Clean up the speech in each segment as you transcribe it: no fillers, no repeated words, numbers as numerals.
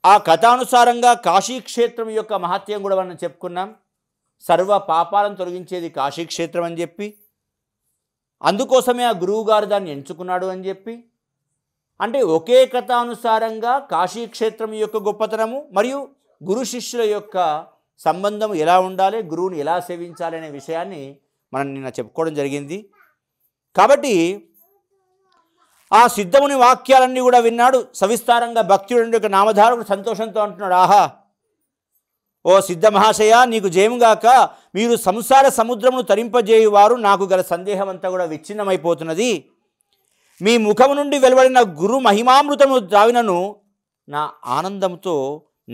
ఆ కథానుసారంగా కాశీక్షేత్రం యొక్క మహత్యం కూడా మనం చెప్పుకున్నాం. సర్వ పాపాలను తొలగించేది కాశీక్షేత్రం అని చెప్పి, అందుకోసమే ఆ గురువుగారు దాన్ని ఎంచుకున్నాడు అని చెప్పి, అంటే ఒకే కథానుసారంగా కాశీక్షేత్రం యొక్క గొప్పతనము మరియు గురు శిష్యుల యొక్క సంబంధం ఎలా ఉండాలి, గురువుని ఎలా సేవించాలి అనే విషయాన్ని మనం నిన్న చెప్పుకోవడం జరిగింది. కాబట్టి ఆ సిద్ధముని వాక్యాలన్నీ కూడా విన్నాడు సవిస్తారంగా. భక్తుడి యొక్క నామధారకుడు సంతోషంతో అంటున్నాడు, ఆహా ఓ సిద్ధ మహాశయ, నీకు జయముగాక. మీరు సంసార సముద్రమును తరింపజేయువారు. నాకు గల సందేహం అంతా కూడా విచ్ఛిన్నమైపోతున్నది. మీ ముఖము నుండి వెలువడిన గురు మహిమామృతము ద్రావినను నా ఆనందంతో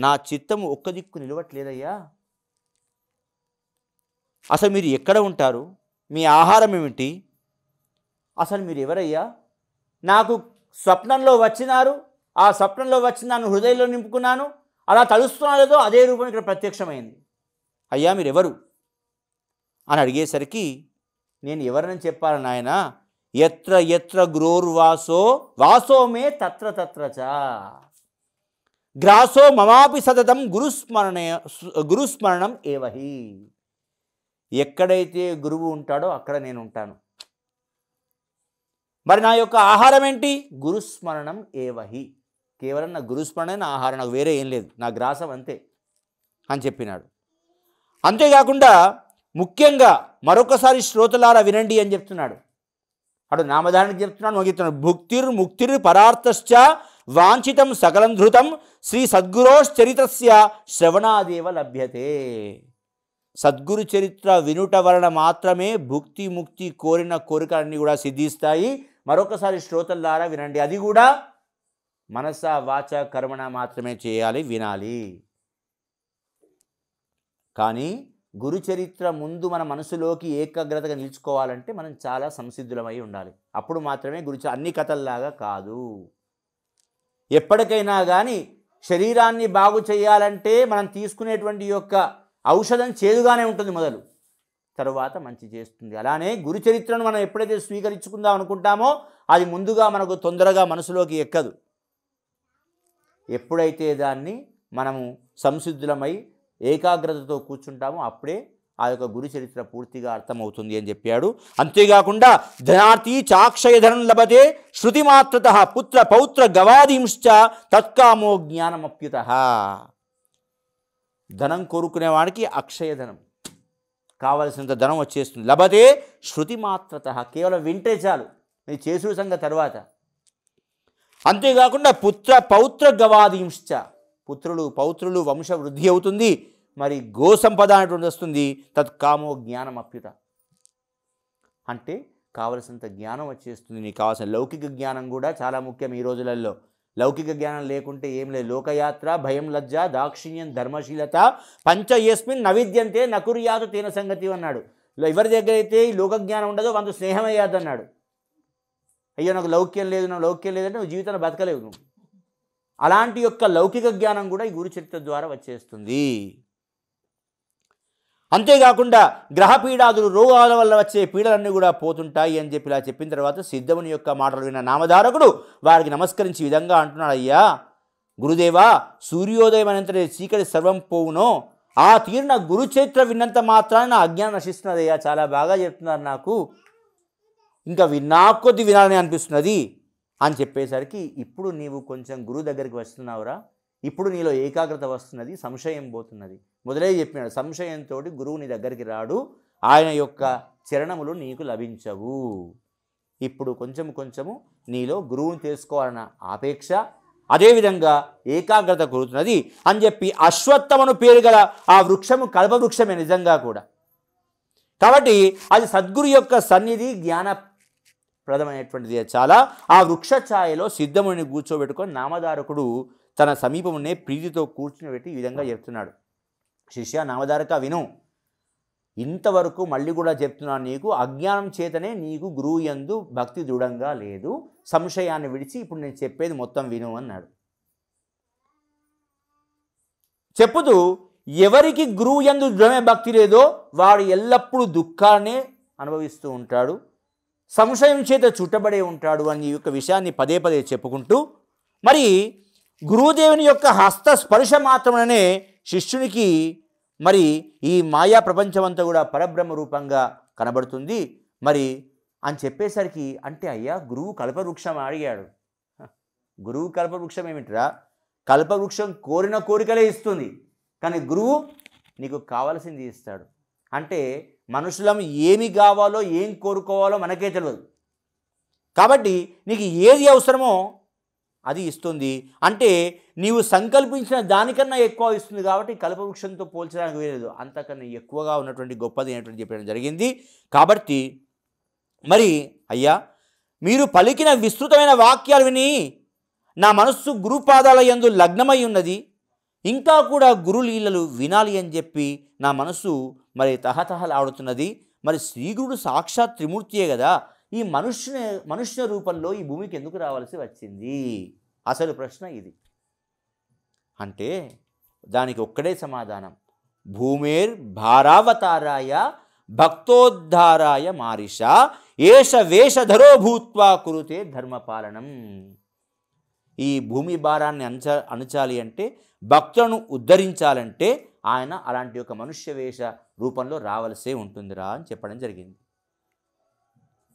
నా చిత్తము ఒక్క దిక్కు నిలవట్లేదయ్యా. అసలు మీరు ఎక్కడ ఉంటారు? మీ ఆహారం ఏమిటి? అసలు మీరు ఎవరయ్యా? నాకు స్వప్నంలో వచ్చినారు, ఆ స్వప్నంలో వచ్చిన నన్ను హృదయంలో నింపుకున్నాను, అలా తలుస్తున్నాను లేదో అదే రూపం ఇక్కడ ప్రత్యక్షమైంది. అయ్యా మీరెవరు అని అడిగేసరికి, నేను ఎవరని చెప్పాలి నాయన, ఎత్ర ఎత్ర గురోర్వాసో వాసో మే తత్ర తత్రచ గ్రాసో మమాపి సతతం గురుస్మరణం ఏవహి. ఎక్కడైతే గురువు ఉంటాడో అక్కడ నేను ఉంటాను. మరి నా యొక్క ఆహారం ఏంటి? గురుస్మరణం ఏవహి. కేవలం నా గురుస్మరణే నా ఆహారం, నాకు వేరే ఏం లేదు, నా గ్రాసం అంతే అని చెప్పినాడు. అంతేకాకుండా ముఖ్యంగా మరొకసారి శ్రోతలారా వినండి అని చెప్తున్నాడు. అటు నామధారణకి చెప్తున్నాడు, మొగిస్తున్నాడు. భుక్తిర్ ముక్తిర్ పరార్థశ్చ వాంఛితం సకలం ధృతం శ్రీ సద్గురోశ్చరితస్య శ్రవణాదేవ లభ్యతే. సద్గురు చరిత్ర వినుట వలన మాత్రమే భుక్తి ముక్తి కోరిన కోరికలన్నీ కూడా సిద్ధిస్తాయి. మరొకసారి శ్రోతలారా వినండి, అది కూడా మనస వాచ కర్మణ మాత్రమే చేయాలి, వినాలి. కానీ గురు చరిత్ర ముందు మన మనసులోకి ఏకాగ్రతగా నిలుచుకోవాలంటే మనం చాలా సంసిద్ధులమై ఉండాలి. అప్పుడు మాత్రమే అన్ని కథల్లాగా కాదు. ఎప్పటికైనా కానీ శరీరాన్ని బాగు చేయాలంటే మనం తీసుకునేటువంటి యొక్క ఔషధం చేదుగానే ఉంటుంది మొదలు, తరువాత మంచి చేస్తుంది. అలానే గురు చరిత్రను మనం ఎప్పుడైతే స్వీకరించుకుందాం అనుకుంటామో అది ముందుగా మనకు తొందరగా మనసులోకి ఎక్కదు. ఎప్పుడైతే దాన్ని మనము సంసిద్ధులమై ఏకాగ్రతతో కూర్చుంటామో అప్పుడే ఆ యొక్క గురు చరిత్ర పూర్తిగా అర్థమవుతుంది అని చెప్పాడు. అంతేకాకుండా ధనార్థి చాక్షయధనం లభతే శృతిమాత్రత పుత్ర పౌత్ర గవాదీంశ్చ తత్కామో జ్ఞానమప్యుత. ధనం కోరుకునేవాడికి అక్షయధనం, కావలసినంత ధనం వచ్చేస్తుంది. లభతే శృతిమాత్రత, కేవలం వింటే చాలు, ఇది చేసుడు సంగతి తర్వాత. అంతేకాకుండా పుత్ర పౌత్ర గవాదీంశ్చ, పుత్రులు పౌత్రులు వంశ వృద్ధి అవుతుంది. మరి గో సంపద అనేటువంటి వస్తుంది. తత్కామో జ్ఞానం అప్యుత, అంటే కావలసినంత జ్ఞానం వచ్చేస్తుంది. నీకు కావాల్సిన లౌకిక జ్ఞానం కూడా చాలా ముఖ్యం ఈ రోజులలో. లౌకిక జ్ఞానం లేకుంటే ఏం లేదు. లోకయాత్ర, భయం, లజ్జ, దాక్షిణ్యం, ధర్మశీలత పంచ యస్మిన్ నవిద్యంతే నకుర్యాతు తేన సంగతి అన్నాడు. ఎవరి దగ్గర అయితే ఈ లోక జ్ఞానం ఉండదో వంద స్నేహం అయ్యాదు అన్నాడు. అయ్యో నాకు లౌక్యం లేదు, నాకు లౌక్యం లేదంటే నువ్వు జీవితంలో బతకలేవు నువ్వు. అలాంటి యొక్క లౌకిక జ్ఞానం కూడా ఈ గురు చరిత్ర ద్వారా వచ్చేస్తుంది. అంతేకాకుండా గ్రహపీడాదులు, రోగాల వల్ల వచ్చే పీడలన్నీ కూడా పోతుంటాయి అని చెప్పి ఇలా చెప్పిన తర్వాత సిద్ధముని యొక్క మాటలు విన్న నామధారకుడు వారికి నమస్కరించి ఈ విధంగా అంటున్నాడు, అయ్యా గురుదేవా, సూర్యోదయం అనంతరే చీకటి సర్వం పోవునో ఆ తీరిన గురు చరిత్ర విన్నంత మాత్రాన నా అజ్ఞానం నశిస్తున్నదయ్యా. చాలా బాగా చెప్తున్నారు, నాకు ఇంకా కొద్ది వినాలని అనిపిస్తున్నది అని చెప్పేసరికి, ఇప్పుడు నీవు కొంచెం గురువు దగ్గరికి వస్తున్నావురా, ఇప్పుడు నీలో ఏకాగ్రత వస్తున్నది, సంశయం పోతున్నది. మొదలై చెప్పినాడు, సంశయంతో గురువు నీ దగ్గరికి రాడు, ఆయన యొక్క చరణములు నీకు లభించవు. ఇప్పుడు కొంచెము నీలో గురువుని తెలుసుకోవాలన్న ఆపేక్ష, అదేవిధంగా ఏకాగ్రత కుదురుతున్నది అని చెప్పి అశ్వత్థమను పేరు గల ఆ వృక్షము కల్పవృక్షమే నిజంగా కూడా. కాబట్టి అది సద్గురు యొక్క సన్నిధి జ్ఞానప్రదమైనటువంటిది. చాలా ఆ వృక్ష ఛాయలో సిద్ధముని కూర్చోబెట్టుకొని నామధారకుడు తన సమీపమునే ప్రీతితో కూర్చుని పెట్టి ఈ విధంగా చెప్తున్నాడు, శిష్య నామధారక విను, ఇంతవరకు మళ్ళీ కూడా చెప్తున్నాను, నీకు అజ్ఞానం చేతనే నీకు గురువు యందు భక్తి దృఢంగా లేదు, సంశయాన్ని విడిచి ఇప్పుడు నేను చెప్పేది మొత్తం విను అన్నాడు. చెప్పుతూ ఎవరికి గురువు యందు దృఢమే భక్తి లేదో వాడు ఎల్లప్పుడూ దుఃఖాన్నే అనుభవిస్తూ ఉంటాడు, సంశయం చేత చుట్టబడే ఉంటాడు అని ఈ యొక్క విషయాన్ని పదే పదే చెప్పుకుంటూ, మరి గురుదేవుని యొక్క హస్త స్పర్శ మాత్రమే శిష్యునికి మరి ఈ మాయా ప్రపంచమంతా కూడా పరబ్రహ్మ రూపంగా కనబడుతుంది మరి అని చెప్పేసరికి, అంటే అయ్యా గురువు కల్పవృక్షం అడిగాడు. గురువు కల్పవృక్షం ఏమిట్రా? కల్పవృక్షం కోరిన కోరికలే ఇస్తుంది, కానీ గురువు నీకు కావాల్సింది ఇస్తాడు. అంటే మనుషులం ఏమి కావాలో ఏం కోరుకోవాలో మనకే తెలియదు, కాబట్టి నీకు ఏది అవసరమో అది ఇస్తుంది. అంటే నీవు సంకల్పించిన దానికన్నా ఎక్కువ ఇస్తుంది, కాబట్టి కల్పవృక్షంతో పోల్చడానికి వేయలేదు, అంతకన్నా ఎక్కువగా ఉన్నటువంటి గొప్పది అయినటువంటి చెప్పడం జరిగింది. కాబట్టి మరి అయ్యా మీరు పలికిన విస్తృతమైన వాక్యాలు విని నా మనస్సు గురుపాదాల యందు లగ్నమై ఉన్నది, ఇంకా కూడా గురులీలలు వినాలి అని చెప్పి నా మనస్సు మరి తహతహలాడుతున్నది. మరి శ్రీగురుడు సాక్షాత్ త్రిమూర్తియే కదా, ఈ మనుష్య రూపంలో ఈ భూమికి ఎందుకు రావాల్సి వచ్చింది? అసలు ప్రశ్న ఇది. అంటే దానికి ఒక్కడే సమాధానం, భూమేర్ భారావతారాయ భక్తోద్ధారాయ మారిష ఏష వేషధరో భూత్వా కురుతే ధర్మపాలనం. ఈ భూమి భారాన్ని అణచాలి అంటే, భక్తులను ఉద్ధరించాలంటే ఆయన అలాంటి ఒక మనుష్య వేష రూపంలో రావలసే ఉంటుందిరా అని చెప్పడం జరిగింది.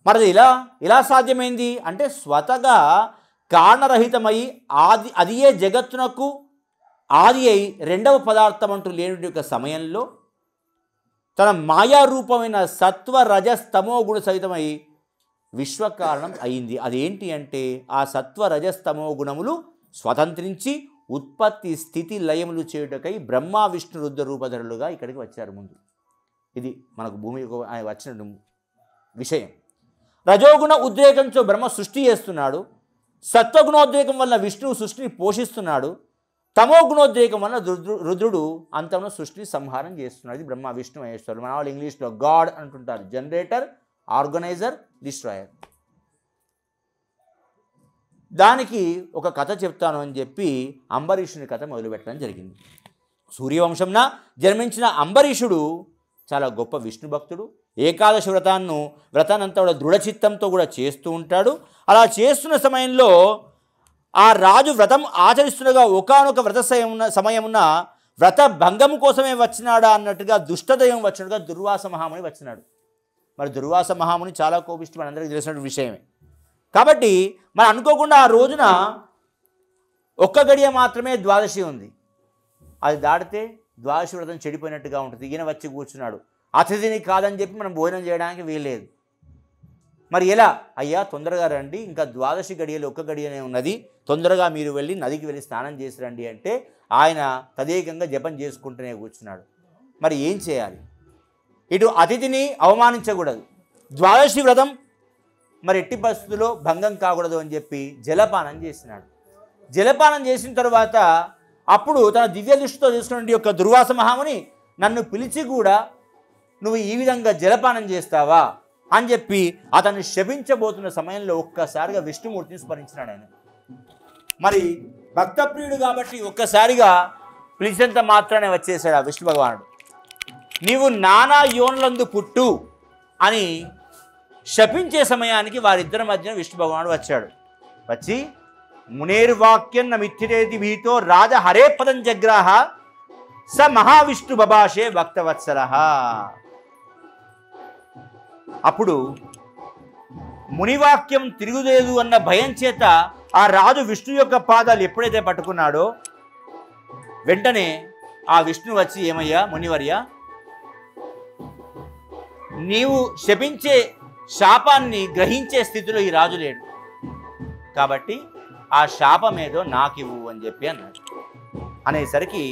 మరి ఇలా సాధ్యమైంది అంటే, స్వతగా కారణరహితమై అది ఏ జగత్తునకు ఆది అయి రెండవ పదార్థం అంటూ లేని యొక్క సమయంలో తన మాయారూపమైన సత్వ రజస్తమో గుణ సహితమై విశ్వకారణం అయింది. అదేంటి అంటే, ఆ సత్వ రజస్తమో గుణములు స్వతంత్రించి ఉత్పత్తి స్థితి లయములు చేయుటకై బ్రహ్మ విష్ణు రుద్ర రూపధరులుగా ఇక్కడికి వచ్చారు. ముందు ఇది మనకు భూమికి వచ్చిన విషయం. రజోగుణ ఉద్రేకంతో బ్రహ్మ సృష్టి చేస్తున్నాడు, సత్వగుణోద్రేకం వల్ల విష్ణువు సృష్టిని పోషిస్తున్నాడు, తమో గుణోద్రేకం వల్ల రుద్రుడు అంతంలో సృష్టిని సంహారం చేస్తున్నాడు. ఇది బ్రహ్మ విష్ణు మహేశ్వరుడు. మన వాళ్ళు ఇంగ్లీష్లో గాడ్ అంటుంటారు, జనరేటర్, ఆర్గనైజర్, డిస్ట్రాయర్. దానికి ఒక కథ చెప్తాను అని చెప్పి అంబరీషుని కథ మొదలుపెట్టడం జరిగింది. సూర్యవంశంన జన్మించిన అంబరీషుడు చాలా గొప్ప విష్ణు భక్తుడు. ఏకాదశి వ్రతాన్నంతా కూడా దృఢచిత్తంతో కూడా చేస్తూ ఉంటాడు. అలా చేస్తున్న సమయంలో ఆ రాజు వ్రతం ఆచరిస్తుండగా ఒకానొక సమయమున వ్రత భంగము కోసమే వచ్చినాడా అన్నట్టుగా దుష్టదయం వచ్చినట్టుగా దుర్వాస మహాముని వచ్చినాడు. మరి దుర్వాస మహాముని చాలా కోపిష్టి, మనందరికీ తెలిసిన విషయమే. కాబట్టి మనం అనుకోకుండా ఆ రోజున ఒక్క గడియ మాత్రమే ద్వాదశి ఉంది, అది దాటితే ద్వాదశి వ్రతం చెడిపోయినట్టుగా ఉంటుంది. ఈయన వచ్చి కూర్చున్నాడు, అతిథిని కాదని చెప్పి మనం భోజనం చేయడానికి వీల్లేదు. మరి ఎలా? అయ్యా తొందరగా రండి, ఇంకా ద్వాదశి గడియలు ఒక్క గడియనే ఉన్నది, తొందరగా మీరు వెళ్ళి నదికి వెళ్ళి స్నానం చేసి రండి అంటే ఆయన తదేకంగా జపం చేసుకుంటూనే కూర్చున్నాడు. మరి ఏం చేయాలి? ఇటు అతిథిని అవమానించకూడదు, ద్వాదశి వ్రతం మరి ఎట్టి పరిస్థితుల్లో భంగం కాకూడదు అని చెప్పి జలపానం చేసినాడు. జలపానం చేసిన తర్వాత అప్పుడు తన దివ్య దృష్టితో తీసుకున్న యొక్క దుర్వాస మహాముని నన్ను పిలిచి కూడా నువ్వు ఈ విధంగా జలపానం చేస్తావా అని చెప్పి అతన్ని శపించబోతున్న సమయంలో ఒక్కసారిగా విష్ణుమూర్తిని స్మరించినాడు ఆయన. మరి భక్తప్రియుడు కాబట్టి ఒక్కసారిగా పిలిచేంత మాత్రానే వచ్చేసాడు ఆ విష్ణు భగవానుడు. నీవు నానా యోన్లందు పుట్టు అని శపించే సమయానికి వారిద్దరి మధ్యన విష్ణు భగవానుడు వచ్చాడు. వచ్చి మునేర్వాక్యం నమిత్తిరేది భీతో రాజ హరే పదం జగ్రాహ స మహావిష్ణు బభాషే భక్తవత్సల. అప్పుడు మునివాక్యం తిరుగులేదు అన్న భయం చేత ఆ రాజు విష్ణు యొక్క పాదాలు ఎప్పుడైతే పట్టుకున్నాడో వెంటనే ఆ విష్ణు వచ్చి, ఏమయ్యా మునివర్య, నీవు శపించే శాపాన్ని గ్రహించే స్థితిలో ఈ రాజు లేడు, కాబట్టి ఆ శాపం ఏదో నాకివ్వు అని చెప్పి అన్నాడు. అనేసరికి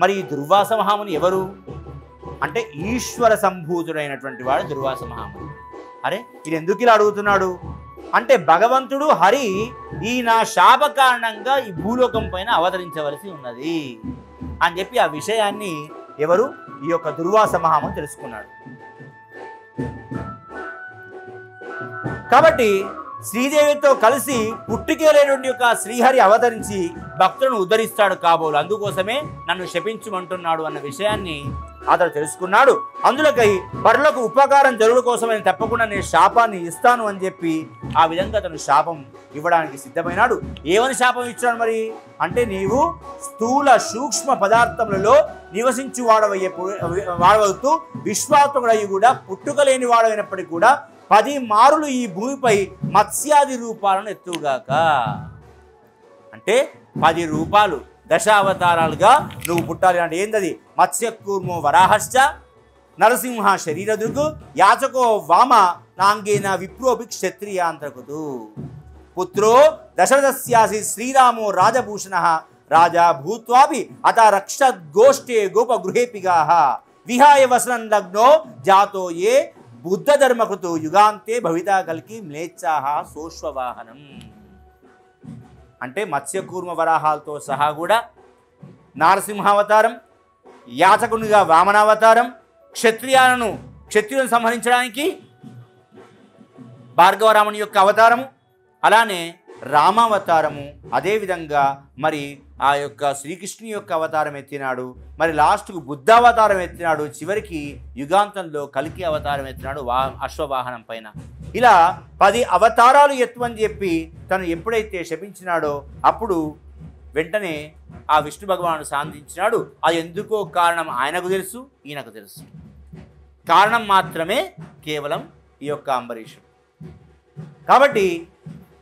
మరి ఈ దుర్వాస మహాముని ఎవరు అంటే ఈశ్వర సంభూతుడైనటువంటి వాడు దుర్వాస మహాముని. అరే ఇది ఎందుకు ఇలా అడుగుతున్నాడు అంటే, భగవంతుడు హరి ఈ నా శాప కారణంగా ఈ భూలోకం పైన అవతరించవలసి ఉన్నది అని చెప్పి ఆ విషయాన్ని ఎవరు ఈ యొక్క దుర్వాస మహాముని తెలుసుకున్నాడు. కాబట్టి శ్రీదేవితో కలిసి పుట్టికేలేటువంటి యొక్క శ్రీహరి అవతరించి భక్తులను ఉద్ధరిస్తాడు కాబోలు, అందుకోసమే నన్ను శపించమంటున్నాడు అన్న విషయాన్ని అతడు తెలుసుకున్నాడు. అందులోకై పరులకు ఉపకారం జరుగుడు కోసమని తప్పకుండా నేను శాపాన్ని ఇస్తాను అని చెప్పి ఆ విధంగా అతను శాపం ఇవ్వడానికి సిద్ధమైనాడు. ఏమని శాపం ఇచ్చాడు మరి అంటే, నీవు స్థూల సూక్ష్మ పదార్థములలో నివసించి వాడవవుతూ విశ్వాత్మకుడయి కూడా పుట్టుకలేని వాడైనప్పటికీ కూడా 10 మారులు ఈ భూమిపై మత్స్యాది రూపాలను ఎత్తుగాక. అంటే 10 రూపాలు దశావతారాలుగా నువ్వు పుట్టాలి. అంటే ఏంటది? మత్స్యకూర్మో వరాహశ్చ నరసింహ శరీరదృగు యాచకో వామ నాంగేన విప్రోపి క్షత్రియాంతకుతు పుత్రో దశరథస్యాసి శ్రీరామో రాజభూషణ రాజా భూత్వాపి అత రక్షద్గోష్ఠే గోపగృహేపిగాః విహాయ వసనం లగ్నో జాతో ఏ బుద్ధ ధర్మకృతు యుగాంతే భవితా కల్కి మ్లేచ్ఛాః సోశ్వవాహనం. అంటే మత్స్యకూర్మ వరాహాలతో సహా కూడా నారసింహావతారం, యాచకునిగా వామనావతారం, క్షత్రియులను సంహరించడానికి భార్గవరాముని యొక్క అవతారము, అలానే రామావతారము, అదేవిధంగా మరి ఆ యొక్క శ్రీకృష్ణుని యొక్క అవతారం ఎత్తినాడు, మరి లాస్ట్కు బుద్ధావతారం ఎత్తినాడు, చివరికి యుగాంతంలో కల్కి అవతారం ఎత్తినాడు అశ్వవాహనం పైన. ఇలా 10 అవతారాలు ఎత్తుమని చెప్పి తను ఎప్పుడైతే శపించినాడో అప్పుడు వెంటనే ఆ విష్ణు భగవానుడు శాంతించినాడు. అది ఎందుకో కారణం ఆయనకు తెలుసు, ఈయనకు తెలుసు. కారణం మాత్రమే కేవలం ఈ యొక్క అంబరీషుడు. కాబట్టి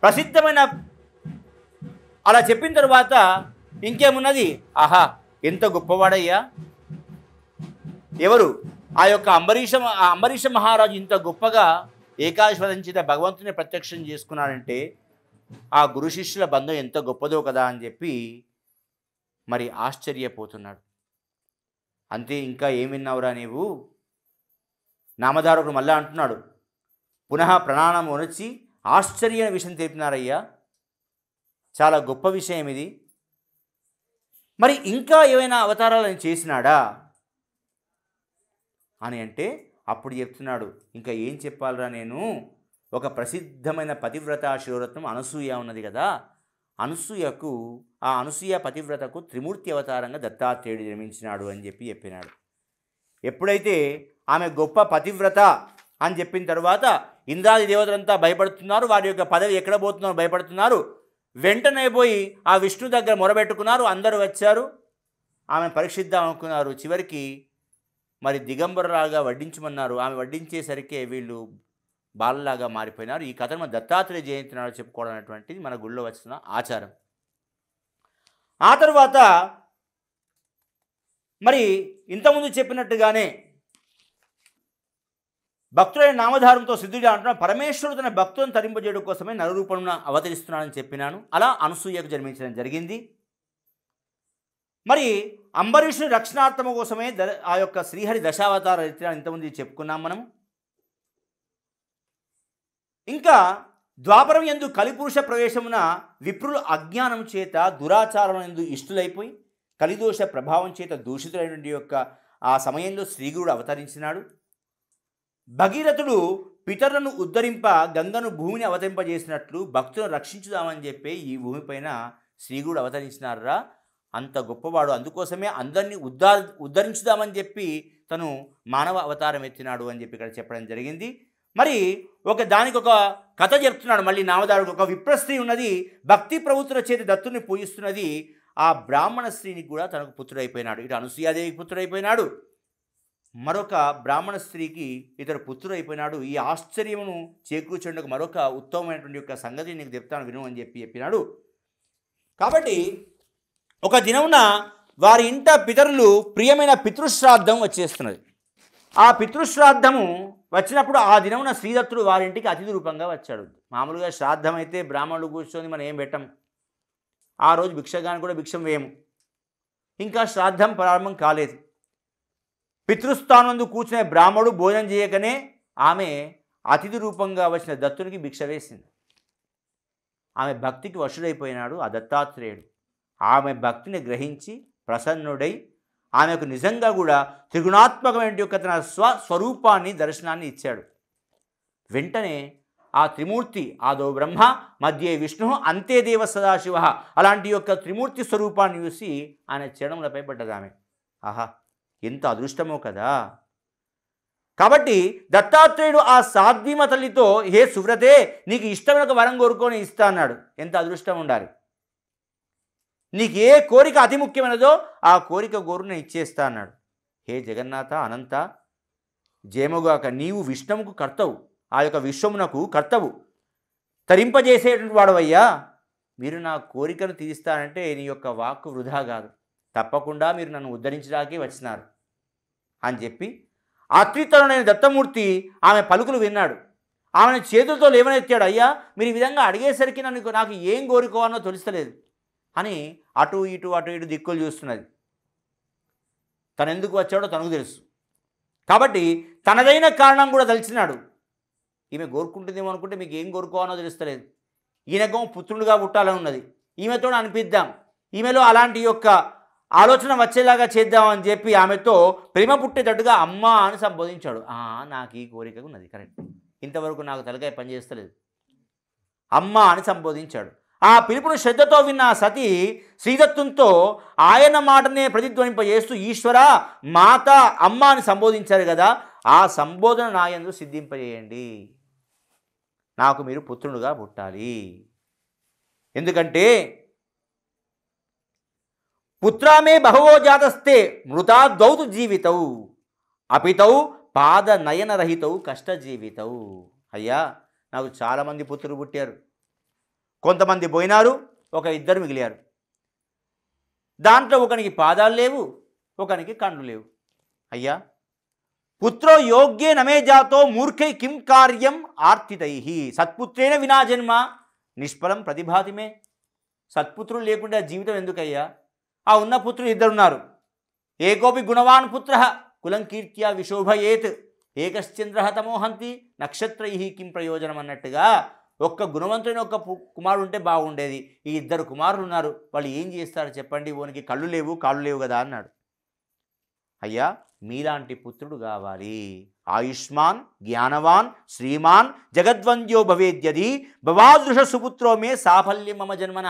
ప్రసిద్ధమైన అలా చెప్పిన తర్వాత ఇంకేమున్నది? ఆహా, ఎంత గొప్పవాడయ్యా! ఎవరు? ఆ యొక్క అంబరీష మహారాజు ఇంత గొప్పగా ఏకాశ్వరం చేత భగవంతుని ప్రత్యక్షం చేసుకున్నాడంటే ఆ గురు శిష్యుల బంధం ఎంత గొప్పదో కదా అని చెప్పి మరి ఆశ్చర్యపోతున్నాడు. అంతే, ఇంకా ఏం విన్నావురా నీవు? నామధారకుడు మళ్ళా అంటున్నాడు, పునః ప్రణామం వనర్చి ఆశ్చర్యమైన విషయం తెలిపినారయ్యా, చాలా గొప్ప విషయం ఇది. మరి ఇంకా ఏమైనా అవతారాలను చేసినాడా అని అంటే అప్పుడు చెప్తున్నాడు, ఇంకా ఏం చెప్పాలరా నేను, ఒక ప్రసిద్ధమైన పతివ్రత శిరోరత్నం అనసూయ ఉన్నది కదా, ఆ అనసూయ పతివ్రతకు త్రిమూర్తి అవతారంగా దత్తాత్రేయుడు నిర్మించినాడు అని చెప్పినాడు. ఎప్పుడైతే ఆమె గొప్ప పతివ్రత అని చెప్పిన తర్వాత ఇంద్రాది దేవతలంతా భయపడుతున్నారు, వారి యొక్క పదవి ఎక్కడ పోతున్నారో భయపడుతున్నారు. వెంటనే పోయి ఆ విష్ణు దగ్గర మొరబెట్టుకున్నారు. అందరూ వచ్చారు, ఆమె పరీక్షిద్దాం అనుకున్నారు. చివరికి మరి దిగంబరలాగా వడ్డించమన్నారు. ఆమె వడ్డించేసరికి వీళ్ళు బాలలాగా మారిపోయినారు. ఈ కథను మన దత్తాత్రేయ జయంతి నాడు చెప్పుకోవడం అనేటువంటిది మన గుళ్ళో వచ్చిన ఆచారం. ఆ తర్వాత మరి ఇంతకుముందు చెప్పినట్టుగానే భక్తులైన నామధారంతో సిద్ధుడు అంటున్నాడు, పరమేశ్వరుడు తన భక్తులను తరింపజేయడం కోసమే నరరూపంలో అవతరిస్తున్నానని చెప్పినాను. అలా అనసూయకు జన్మించడం జరిగింది. మరి అంబరీషుని రక్షణార్థము కోసమే ఆ యొక్క శ్రీహరి దశావతార ఎత్తిన ఇంతమంది చెప్పుకున్నాం మనం. ఇంకా ద్వాపరం యందు కలిపురుష ప్రవేశమున విప్రులు అజ్ఞానం చేత దురాచారం యందు ఇష్టులైపోయి కలిదోష ప్రభావం చేత దూషితులైనటువంటి యొక్క ఆ సమయంలో శ్రీగురుడు అవతరించినాడు. భగీరథుడు పితరులను ఉద్ధరింప గంగను భూమిని అవతరింపజేసినట్లు భక్తులను రక్షించుదామని చెప్పి ఈ భూమిపైన శ్రీగురుడు అవతరించినారా. అంత గొప్పవాడు, అందుకోసమే అందరినీ ఉద్ధరించుదామని చెప్పి తను మానవ అవతారం ఎత్తినాడు అని చెప్పి ఇక్కడ చెప్పడం జరిగింది. మరి దానికి ఒక కథ చెప్తున్నాడు మళ్ళీ నామధారుడు. ఒక విప్రస్త్రీ ఉన్నది, భక్తి ప్రవృత్తుల చేతి దత్తుని పూజిస్తున్నది. ఆ బ్రాహ్మణ స్త్రీని కూడా తనకు పుత్రుడైపోయినాడు. ఇటు అనసూయాదేవికి పుత్రుడైపోయినాడు, మరొక బ్రాహ్మణ స్త్రీకి ఇతడు పుత్రుడైపోయినాడు. ఈ ఆశ్చర్యమును చేకూర్చేందుకు మరొక ఉత్తమమైనటువంటి యొక్క సంగతి నీకు చెప్తాను విను అని చెప్పినాడు. కాబట్టి ఒక దినమున వారి ఇంట పితరులు ప్రియమైన పితృశ్రాద్ధం వచ్చేస్తున్నది. ఆ పితృశ్రాద్ధము వచ్చినప్పుడు ఆ దినమున శ్రీదత్తుడు వారింటికి అతిథి రూపంగా వచ్చాడు. మామూలుగా శ్రాద్ధం అయితే బ్రాహ్మణుడు కూర్చొని మనం ఏం పెట్టం, ఆ రోజు భిక్షగాని కూడా భిక్షం వేయము. ఇంకా శ్రాద్ధం ప్రారంభం కాలేదు. పితృస్థానందు కూర్చునే బ్రాహ్మణుడు భోజనం చేయకనే ఆమె అతిథి రూపంగా వచ్చిన దత్తునికి భిక్ష వేసింది. ఆమె భక్తికి వశుడైపోయినాడు ఆ దత్తాత్రేయుడు. ఆమె భక్తిని గ్రహించి ప్రసన్నుడై ఆమెకు నిజంగా కూడా త్రిగుణాత్మకమైన యొక్క తన స్వరూపాన్ని దర్శనాన్ని ఇచ్చాడు. వెంటనే ఆ త్రిమూర్తి ఆదో బ్రహ్మ మధ్యే విష్ణు అంతే దేవ సదాశివ అలాంటి యొక్క త్రిమూర్తి స్వరూపాన్ని చూసి ఆయన చరణములపై పడ్డది ఆమె. ఆహా, ఎంత అదృష్టమో కదా! కాబట్టి దత్తాత్రేయుడు ఆ సాధ్వీమ తల్లితో, హే సువ్రతే, నీకు ఇష్టమైన ఒక వరం కోరుకొని ఇస్తా అన్నాడు. ఎంత అదృష్టం ఉండాలి! నీకు ఏ కోరిక అతి ముఖ్యమైనదో ఆ కోరిక కోరు నేను ఇచ్చేస్తా అన్నాడు. హే జగన్నాథ అనంత జయముగాక, నీవు విష్ణువుకు కర్తవు, ఆ యొక్క విశ్వమునకు కర్తవు, తరింపజేసేటువంటి వాడవయ్యా. మీరు నా కోరికను తీరుస్తానంటే నీ యొక్క వాక్కు వృధా కాదు, తప్పకుండా మీరు నన్ను ఉద్ధరించడానికి వచ్చినారు అని చెప్పి అత్యుత్తరుడైన దత్తమూర్తి ఆమె పలుకులు విన్నాడు. ఆమెను చేతులతో లేవనెత్తాడు. అయ్యా, మీరు ఈ విధంగా అడిగేసరికి నాకు ఏం కోరుకోవాలో తెలుస్తలేదు అని అటు ఇటు దిక్కులు చూస్తున్నది. తను ఎందుకు వచ్చాడో తనకు తెలుసు కాబట్టి తనదైన కారణం కూడా తెలిసినాడు. ఈమె కోరుకుంటుందేమో అనుకుంటే మీకు ఏం కోరుకోవాలో తెలుస్తలేదు. ఈయనకో పుత్రుడుగా పుట్టాలని ఉన్నది, ఈమెతో అనిపిద్దాం, ఈమెలో అలాంటి యొక్క ఆలోచన వచ్చేలాగా చేద్దామని చెప్పి ఆమెతో ప్రేమ పుట్టేటట్టుగా అమ్మ అని సంబోధించాడు. నాకు ఈ కోరిక ఉన్నది, కరెక్ట్, ఇంతవరకు నాకు తలకాయ పనిచేస్తలేదు, అమ్మ అని సంబోధించాడు. ఆ పిలుపును శ్రద్ధతో విన్న సతి శ్రీదత్తునితో ఆయన మాటనే ప్రతిధ్వనింపజేస్తూ, ఈశ్వర, మాత, అమ్మ అని సంబోధించారు కదా, ఆ సంబోధన నా యందు సిద్ధింపజేయండి, నాకు మీరు పుత్రుడుగా పుట్టాలి. ఎందుకంటే పుత్రామే బహవో జాతస్తే మృతా దౌతు జీవితౌ అపితౌ పాద నయనరహితౌ కష్టజీవితౌ. అయ్యా, నాకు చాలామంది పుత్రులు పుట్టారు, కొంతమంది పోయినారు, ఇద్దరు మిగిలారు. దాంట్లో ఒకనికి పాదాలు లేవు, ఒకనికి కళ్ళు లేవు. అయ్యా, పుత్రో యోగ్యే నమే జాతో మూర్ఖై కిం కార్యం ఆర్తితై సత్పుత్రేణ వినా జన్మ నిష్ఫలం ప్రతిభాతిమే. సత్పుత్రులు లేకుండా జీవితం ఎందుకయ్యా? ఆ ఉన్న పుత్రులు ఇద్దరున్నారు. ఏకోపి గుణవాన్ పుత్ర కులం కీర్త్యా విశోభయేత్ ఏకశ్చంద్ర తమోహంతి నక్షత్రై కిం ప్రయోజనం అన్నట్టుగా ఒక్క గుణవంతుడైన ఒక్క కుమారుడు ఉంటే బాగుండేది. ఈ ఇద్దరు కుమారులు ఉన్నారు, వాళ్ళు ఏం చేస్తారు చెప్పండి? ఓనికి కళ్ళు లేవు, కాళ్ళు లేవు కదా అన్నాడు. అయ్యా, మీలాంటి పుత్రుడు కావాలి. ఆయుష్మాన్ జ్ఞానవాన్ శ్రీమాన్ జగద్వంద్యో భవేద్యది భవాదృష సుపుత్రో మే సాఫల్యం మమ జన్మన.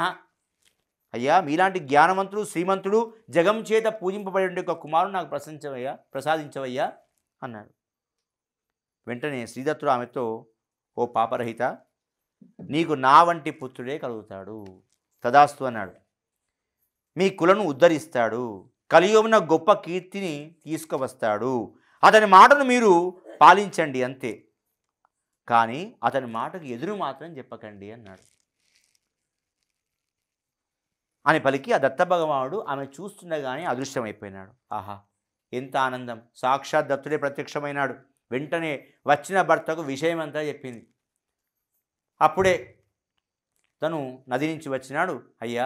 అయ్యా, మీలాంటి జ్ఞానవంతుడు, శ్రీమంతుడు, జగం చేత పూజింపబడే ఒక కుమారుడు నాకు ప్రసాదించవయ్యా అన్నాడు. వెంటనే శ్రీదత్తుడు ఆమెతో, ఓ పాపరహిత, నీకు నా వంటి పుత్రుడే కలుగుతాడు, తదాస్తు అన్నాడు. మీ కులను ఉద్ధరిస్తాడు, కలియుగమున గొప్ప కీర్తిని తీసుకువస్తాడు, అతని మాటను మీరు పాలించండి అంతే, కానీ అతని మాటకు ఎదురు మాత్రం చెప్పకండి అన్నాడు. అని పలికి ఆ దత్తభగవానుడు ఆమె చూస్తుండగానే అదృశ్యమైపోయినాడు. ఆహా, ఎంత ఆనందం! సాక్షాత్ దత్తుడే ప్రత్యక్షమైనాడు. వెంటనే వచ్చిన భర్తకు విషయమంతా చెప్పింది. అప్పుడే తను నది నుంచి వచ్చినాడు. అయ్యా,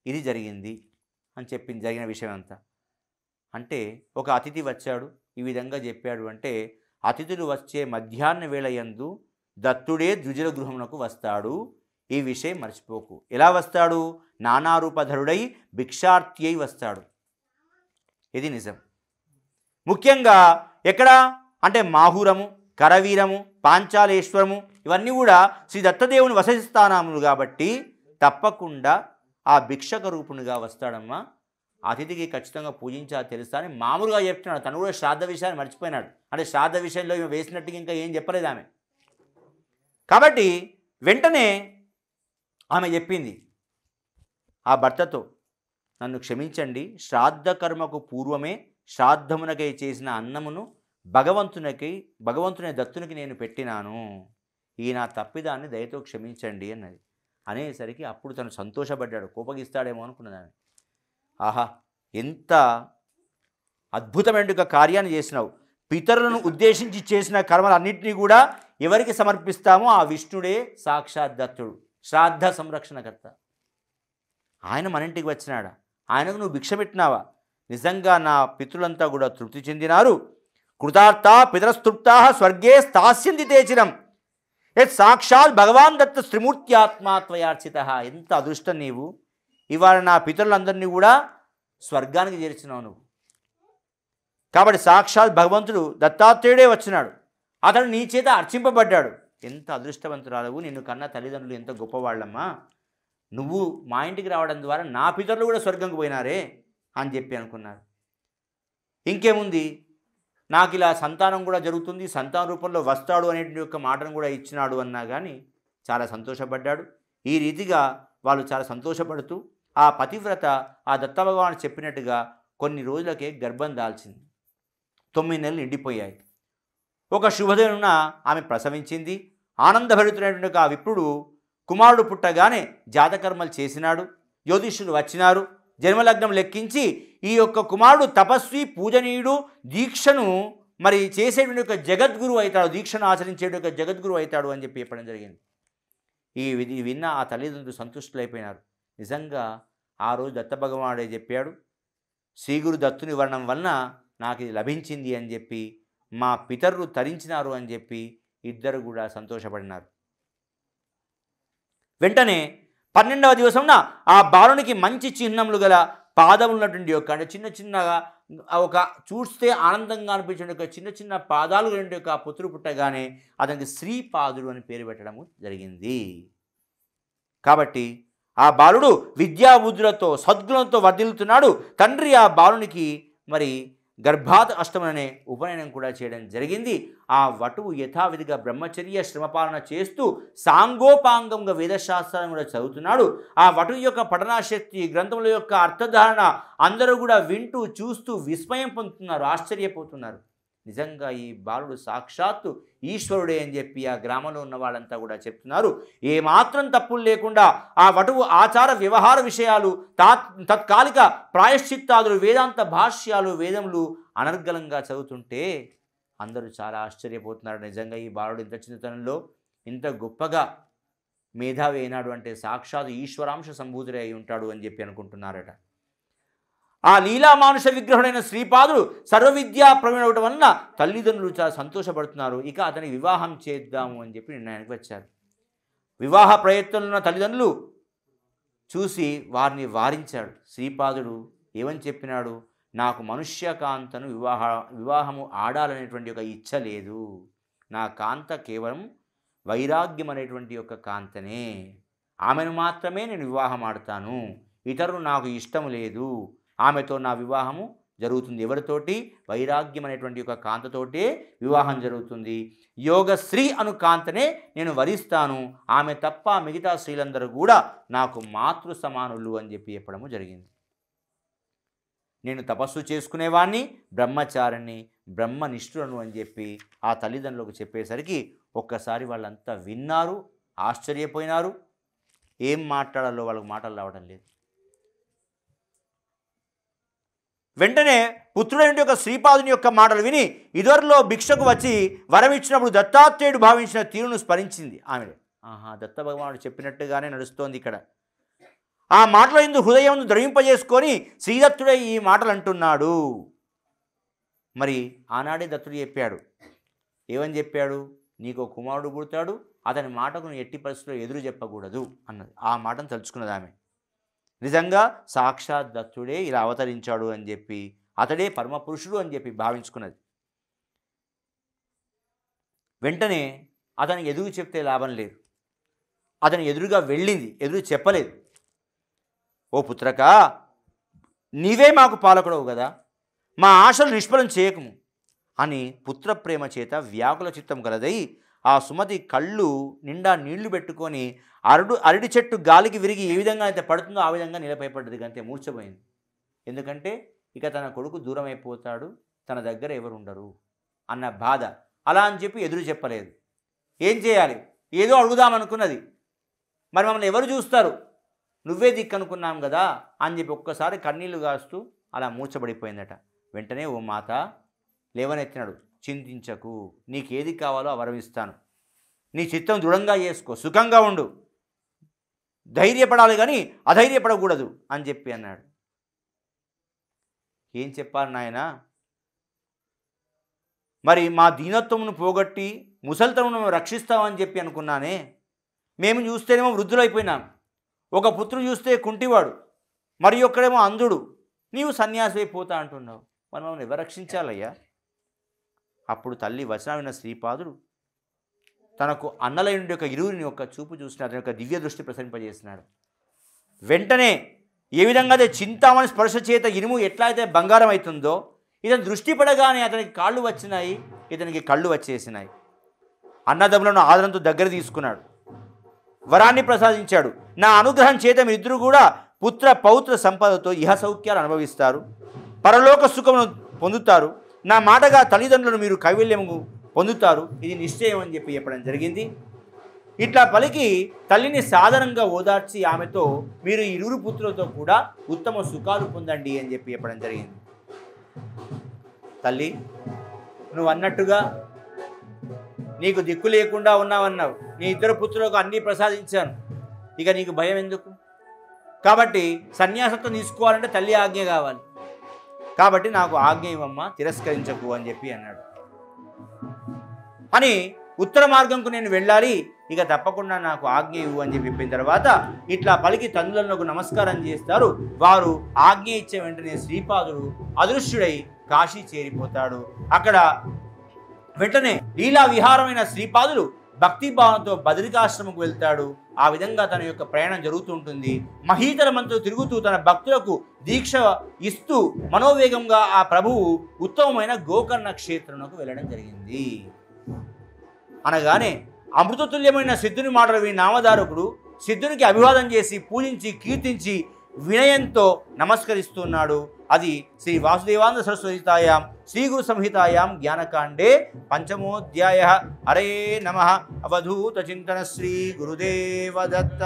ఇది జరిగింది అని చెప్పింది, జరిగిన విషయం అంతా. అంటే ఒక అతిథి వచ్చాడు, ఈ విధంగా చెప్పాడు అంటే, అతిథులు వచ్చే మధ్యాహ్న వేళ యందు దత్తుడే ద్విజల గృహమునకు వస్తాడు, ఈ విషయం మర్చిపోకు. ఎలా వస్తాడు? నానారూపధరుడై భిక్షార్థి అయి వస్తాడు. ఇది నిజం. ముఖ్యంగా ఎక్కడ అంటే మాహూరము, కరవీరము, పాంచాలేశ్వరము ఇవన్నీ కూడా శ్రీ దత్తదేవుని వసతిస్థానములు కాబట్టి తప్పకుండా ఆ భిక్షక రూపునిగా వస్తాడమ్మా. అతిథికి ఖచ్చితంగా పూజించా తెలుస్తా అని మామూలుగా చెప్తున్నాడు. తను కూడా శ్రాద్ధ విషయాన్ని మర్చిపోయినాడు. అంటే శ్రాద్ధ విషయంలో ఇవి వేసినట్టుగా ఇంకా ఏం చెప్పలేదు ఆమె. కాబట్టి వెంటనే ఆమె చెప్పింది ఆ భర్తతో, నన్ను క్షమించండి, శ్రాద్ధ కర్మకు పూర్వమే శ్రాద్ధమునకై చేసిన అన్నమును భగవంతుని దత్తునికి నేను పెట్టినాను, ఈ నా తప్పిదాన్ని దయతో క్షమించండి అన్నది. అనేసరికి అప్పుడు తను సంతోషపడ్డాడు. కోపగిస్తాడేమో అనుకున్నదాన్ని. ఆహా, ఎంత అద్భుతమైన కార్యాన్ని చేసినావు. పితరులను ఉద్దేశించి చేసిన కర్మలన్నింటినీ కూడా ఎవరికి సమర్పిస్తామో ఆ విష్ణుడే సాక్షాత్ దత్తుడు, శ్రాద్ధ సంరక్షణకర్త. ఆయన మన ఇంటికి వచ్చినాడా? ఆయనకు నువ్వు భిక్ష పెట్టినావా? నిజంగా నా పితృలంతా కూడా తృప్తి చెందినారు. కృతార్థ పితరస్తృప్తా స్వర్గే స్థాస్యంతి తేచిరం యత్ సాక్షాత్ భగవాన్ దత్త శ్రీమూర్త్యాత్మాత్వయార్చిత. ఎంత అదృష్టం నీవు! ఇవాళ నా పితరులందరినీ కూడా స్వర్గానికి చేర్చినావు నువ్వు. కాబట్టి సాక్షాత్ భగవంతుడు దత్తాత్రేయుడే వచ్చినాడు, అతడు నీ చేత అర్చింపబడ్డాడు. ఎంత అదృష్టవంతురాలవు! నిన్ను కన్న తల్లిదండ్రులు ఎంత గొప్పవాళ్ళమ్మా! నువ్వు మా ఇంటికి రావడం ద్వారా నా పితరులు కూడా స్వర్గంకి పోయినారే అని చెప్పి అనుకున్నారు. ఇంకేముంది, నాకు ఇలా సంతానం కూడా జరుగుతుంది, సంతాన రూపంలో వస్తాడు అనేటువంటి యొక్క మాటను కూడా ఇచ్చినాడు అన్నా కానీ చాలా సంతోషపడ్డాడు. ఈ రీతిగా వాళ్ళు చాలా సంతోషపడుతూ ఆ పతివ్రత ఆ దత్తభగవాను చెప్పినట్టుగా కొన్ని రోజులకే గర్భం దాల్చింది. 9 నెలలు నిండిపోయాయి. ఒక శుభదిన ఆమె ప్రసవించింది. ఆనందభరితుడైనటువంటి ఆ విప్రుడు కుమారుడు పుట్టగానే జాతకర్మలు చేసినాడు. జ్యోతిష్యులు వచ్చినారు. జన్మలగ్నం లెక్కించి ఈ యొక్క కుమారుడు తపస్వి, పూజనీయుడు, దీక్షను మరి చేసేటువంటి ఒక జగద్గురువు అవుతాడు, దీక్షను ఆచరించేటువంటి ఒక జగద్గురువు అవుతాడు అని చెప్పి చెప్పడం జరిగింది. ఇది విన్న ఆ తల్లిదండ్రులు సంతుష్టులైపోయినారు. నిజంగా ఆ రోజు దత్తభగవానుడే చెప్పాడు, శ్రీగురు దత్తుని వర్ణం వలన నాకు ఇది లభించింది అని చెప్పి, మా పితరులు తరించినారు అని చెప్పి ఇద్దరు కూడా సంతోషపడినారు. వెంటనే 12వ దివసంన ఆ బాలునికి మంచి చిహ్నములు గల పాదములు ఉన్నటువంటి యొక్క అంటే చిన్న చిన్నగా ఒక చూస్తే ఆనందంగా అనిపించే ఒక చిన్న చిన్న పాదాలు రెండు యొక్క పుత్రుడు పుట్టగానే అతనికి శ్రీపాదుడు అని పేరు పెట్టడము జరిగింది. కాబట్టి ఆ బాలుడు విద్యాబుద్ధులతో సద్గుణంతో వర్ధిల్లుతున్నాడు. తండ్రి ఆ బాలునికి మరి గర్భాత్ అష్టమనే ఉపనయనం కూడా చేయడం జరిగింది. ఆ వటువు యథావిధిగా బ్రహ్మచర్య శ్రమపాలన చేస్తూ సాంగోపాంగంగా వేదశాస్త్రాలను కూడా చదువుతున్నాడు. ఆ వటువు యొక్క పఠనాశక్తి, గ్రంథముల యొక్క అర్థధారణ అందరూ కూడా వింటూ చూస్తూ విస్మయం పొందుతున్నారు, ఆశ్చర్యపోతున్నారు. నిజంగా ఈ బాలుడు సాక్షాత్తు ఈశ్వరుడే అని చెప్పి ఆ గ్రామంలో ఉన్న వాళ్ళంతా కూడా చెప్తున్నారు. ఏమాత్రం తప్పులు లేకుండా ఆ వటువు ఆచార వ్యవహార విషయాలు, తత్కాలిక ప్రాయశ్చిత్తాదులు, వేదాంత భాష్యాలు, వేదములు అనర్గళంగా చదువుతుంటే అందరూ చాలా ఆశ్చర్యపోతున్నారు. నిజంగా ఈ బాలుడు ఇంత చిన్నతనంలో ఇంత గొప్పగా మేధావి అయినాడు అంటే సాక్షాత్ ఈశ్వరాంశ సంభూతుడే అయి ఉంటాడు అని చెప్పి అనుకుంటున్నారట. ఆ లీలామానుష విగ్రహుడైన శ్రీపాదుడు సర్వవిద్యా ప్రవీణుడు వలన తల్లిదండ్రులు చాలా సంతోషపడుతున్నారు. ఇక అతని వివాహం చేద్దాము అని చెప్పి నిర్ణయానికి వచ్చారు. వివాహ ప్రయత్నంలో ఉన్న తల్లిదండ్రులు చూసి వారిని వారించాడు. శ్రీపాదుడు ఏమని చెప్పినాడు, నాకు మనుష్య కాంతను వివాహము ఆడాలనేటువంటి ఒక ఇచ్చ లేదు. నా కాంత కేవలం వైరాగ్యం అనేటువంటి యొక్క కాంతనే, ఆమెను మాత్రమే నేను వివాహం ఆడతాను, ఇతరులు నాకు ఇష్టం లేదు, ఆమెతో నా వివాహము జరుగుతుంది. ఎవరితోటి? వైరాగ్యం అనేటువంటి ఒక కాంతతోటే వివాహం జరుగుతుంది. యోగశ్రీ అను కాంతనే నేను వరిస్తాను, ఆమె తప్ప మిగతా స్త్రీలందరూ కూడా నాకు మాతృ సమానులు అని చెప్పి చెప్పడము జరిగింది. నేను తపస్సు చేసుకునేవాడిని, బ్రహ్మచారిని, బ్రహ్మనిష్ఠులను అని చెప్పి ఆ తల్లిదండ్రులకు చెప్పేసరికి ఒక్కసారి వాళ్ళంతా విన్నారు, ఆశ్చర్యపోయినారు. ఏం మాట్లాడాలో వాళ్ళకు మాటలు రావడం లేదు. వెంటనే పుత్రుడైన యొక్క శ్రీపాదుని యొక్క మాటలు విని ఇదివరలో భిక్షకు వచ్చి వరం ఇచ్చినప్పుడు దత్తాత్రేయుడు భావించిన తీరును స్మరించింది ఆమె. దత్త భగవానుడు చెప్పినట్టుగానే నడుస్తోంది ఇక్కడ. ఆ మాటల యందు హృదయం ద్రవింపజేసుకొని శ్రీదత్తుడే ఈ మాటలు అంటున్నాడు. మరి ఆనాడే దత్తుడు చెప్పాడు. ఏమని చెప్పాడు? నీకు కుమారుడు పుడతాడు, అతని మాటకు నువ్వు ఎట్టి పరిస్థితుల్లో ఎదురు చెప్పకూడదు అన్నది. ఆ మాటను తలుచుకున్నది ఆమె. నిజంగా సాక్షాత్ దత్తుడే ఇలా అవతరించాడు అని చెప్పి, అతడే పరమపురుషుడు అని చెప్పి భావించుకున్నది. వెంటనే అతనికి ఎదురు చెప్తే లాభం లేదు, అతని ఎదురుగా వెళ్ళింది, ఎదురు చెప్పలేదు. ఓ పుత్రక, నీవే మాకు పాలకుడవు కదా, మా ఆశలు నిష్ఫలం చేయకము అని పుత్రప్రేమ చేత వ్యాకుల చిత్తం కలదై ఆ సుమతి కళ్ళు నిండా నీళ్లు పెట్టుకొని అరటి చెట్టు గాలికి విరిగి ఏ విధంగా అయితే పడుతుందో ఆ విధంగా నిలబడిపడ్డది. అంతే, మూర్ఛపోయింది. ఎందుకంటే ఇక తన కొడుకు దూరం అయిపోతాడు, తన దగ్గర ఎవరు ఉండరు అన్న బాధ. అలా అని చెప్పి ఎదురు చెప్పలేదు. ఏం చేయాలి? ఏదో అడుగుదామనుకున్నది. మరి మమ్మల్ని ఎవరు చూస్తారు, నువ్వే దిక్కు అనుకున్నాం కదా అని చెప్పి ఒక్కసారి కన్నీళ్లు కాస్తూ అలా మూర్ఛపడిపోయిందట. వెంటనే ఓ మాత లేవనెత్తినాడు. చింతించకు, నీకేది కావాలో ఆ వరం ఇస్తాను, నీ చిత్తం దృఢంగా చేసుకో, సుఖంగా ఉండు, ధైర్యపడాలి కానీ అధైర్యపడకూడదు అని చెప్పి అన్నాడు. ఏం చెప్పాలి నాయన, మరి మా దీనత్వమును పోగొట్టి ముసలితనమును రక్షిస్తామని చెప్పి అనుకున్నానే, మేము చూస్తేనేమో వృద్ధులైపోయినాం, ఒక పుత్రుడు చూస్తే కుంటివాడు, మరి ఒక్కడేమో అంధుడు, నీవు సన్యాసి అయిపోతా అంటున్నావు, మరి మమ్మల్ని ఎవరు రక్షించాలయ్యా? అప్పుడు తల్లి వచనం విన్న శ్రీపాదుడు తనకు అన్నలైన యొక్క ఇరువురిని యొక్క చూపు చూసిన అతని యొక్క దివ్య దృష్టి ప్రసరింపజేసినాడు. వెంటనే ఏ విధంగా అయితే చింతామణి స్పర్శ చేత ఇనుము ఎట్లా అయితే బంగారం అవుతుందో, ఇతని దృష్టి పడగానే అతనికి కాళ్ళు వచ్చినాయి, ఇతనికి కళ్ళు వచ్చేసినాయి. అన్నదమ్ములను ఆదరంతో దగ్గర తీసుకున్నాడు, వరాన్ని ప్రసాదించాడు. నా అనుగ్రహం చేత మీరిద్దరూ కూడా పుత్ర పౌత్ర సంపదతో ఇహ సౌఖ్యాలు అనుభవిస్తారు, పరలోక సుఖమును పొందుతారు. నా మాటగా తల్లిదండ్రులను మీరు కైవల్యము పొందుతారు, ఇది నిశ్చయం అని చెప్పడం జరిగింది. ఇట్లా పలికి తల్లిని సాధారణంగా ఓదార్చి ఆమెతో మీరు ఇరువురు పుత్రులతో కూడా ఉత్తమ సుఖాలు పొందండి అని చెప్పడం జరిగింది. తల్లి, నువ్వు అన్నట్టుగా నీకు దిక్కు లేకుండా ఉన్నావన్నావు, నీ ఇద్దరు పుత్రులకు అన్నీ ప్రసాదించాను, ఇక నీకు భయం ఎందుకు? కాబట్టి సన్యాసత్వం తీసుకోవాలంటే తల్లి ఆజ్ఞ కావాలి, కాబట్టి నాకు ఆజ్ఞ ఇవ్వమ్మా, తిరస్కరించకు అని అన్నాడు. అని ఉత్తర మార్గంకు నేను వెళ్ళాలి, ఇక తప్పకుండా నాకు ఆజ్ఞ ఇవ్వు అని చెప్పిన తర్వాత ఇట్లా పలికి తండ్రులకు నమస్కారం చేస్తారు. వారు ఆజ్ఞ ఇచ్చే వెంటనే శ్రీపాదుడు అదృశ్యుడై కాశీ చేరిపోతాడు. అక్కడ వెంటనే లీలా విహారమైన శ్రీపాదులు భక్తిభావంతో బదరికాశ్రమకు వెళ్తాడు. ఆ విధంగా తన యొక్క ప్రయాణం జరుగుతుంటుంది. మహీతరమంతో తిరుగుతూ తన భక్తులకు దీక్ష ఇస్తూ మనోవేగంగా ఆ ప్రభువు ఉత్తమమైన గోకర్ణ క్షేత్రంకు వెళ్ళడం జరిగింది. అనగానే అమృతతుల్యమైన సిద్ధుని మాటలు విని నామధారకుడు సిద్ధునికి అభివాదం చేసి పూజించి కీర్తించి వినయంతో నమస్కరిస్తున్నాడు. అది శ్రీ వాసుదేవానంద సరస్వతితాయాం శ్రీ గురు సంహితాయాం జ్ఞానకాండే పంచమోధ్యాయ. హరే నమః. అవధూత చింతన శ్రీ గురుదేవ దత్త.